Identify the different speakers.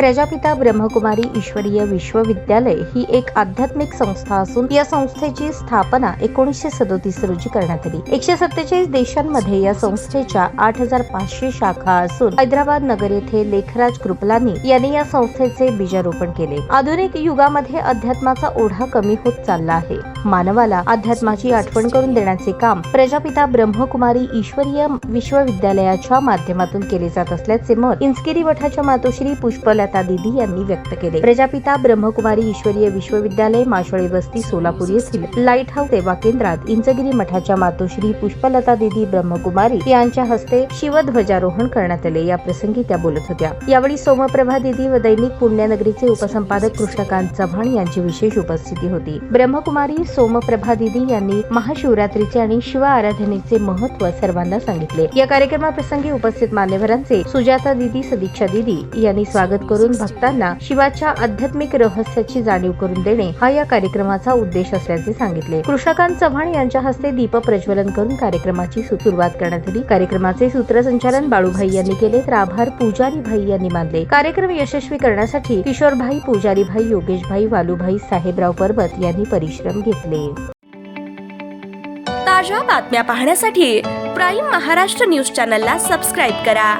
Speaker 1: प्रजापिता ब्रह्मकुमारी ईश्वरीय विश्वविद्यालय ही एक आध्यात्मिक संस्था असून या संस्थेची स्थापना 1937 रोजी करण्यात आली। 147 देशांमध्ये या संस्थेच्या 8500 शाखा असून हैदराबाद नगर येथे लेखराज कृपलानी यांनी या संस्थेचे बीजारोपण केले। आधुनिक युगामध्ये अध्यात्माचा ओढा कमी होत चालला आहे। मानवाला अध्यात्माची आठवण करून देण्याचे काम प्रजापिता ब्रह्मकुमारी ईश्वरीय विश्वविद्यालयाच्या माध्यमातून केले जात असल्याचे मत इंचगिरी मठाच्या मातोश्री पुष्पलता दिदी यांनी व्यक्त केले। प्रजापिता ब्रह्मकुमारी ईश्वरीय विश्वविद्यालय माशळी वस्ती सोलापूर येथील लाईट हाऊस सेवा केंद्रात इंचगिरी मठाच्या मातोश्री पुष्पलता दिदी ब्रह्मकुमारी यांच्या हस्ते शिवध्वजारोहण करण्यात आले। या प्रसंगी त्या बोलत होत्या। यावेळी सोमप्रभा दिदी व दैनिक पुण्यनगरीचे उपसंपादक कृष्णकांत चव्हाण यांची विशेष उपस्थिती होती। ब्रह्मकुमारी सोमप्रभा दिदी यांनी महाशिवरात्रीचे आणि शिव आराधनेचे महत्त्व सर्वांना सांगितले। या कार्यक्रमाप्रसंगी उपस्थित मान्यवरांचे सुजाता दिदी, सदीक्षा दिदी यांनी स्वागत करून भक्तांना शिवाच्या आध्यात्मिक रहस्याची जाणीव करून देणे हा या कार्यक्रमाचा उद्देश असल्याचे सांगितले। कृष्णकांत चव्हाण यांच्या हस्ते दीप प्रज्वलन करून कार्यक्रमाची सुरुवात करण्यात आली। कार्यक्रमाचे सूत्रसंचालन बाळूभाई यांनी केले तर आभार पुजारी भाई यांनी मानले। कार्यक्रम यशस्वी करण्यासाठी किशोरभाई, पुजारी भाई, योगेशभाई, वालूभाई, साहेबराव पर्वत यांनी परिश्रम घेतले।
Speaker 2: ताज्या बातम्या पाहण्यासाठी प्राईम महाराष्ट्र न्यूज चॅनलला सबस्क्राईब करा।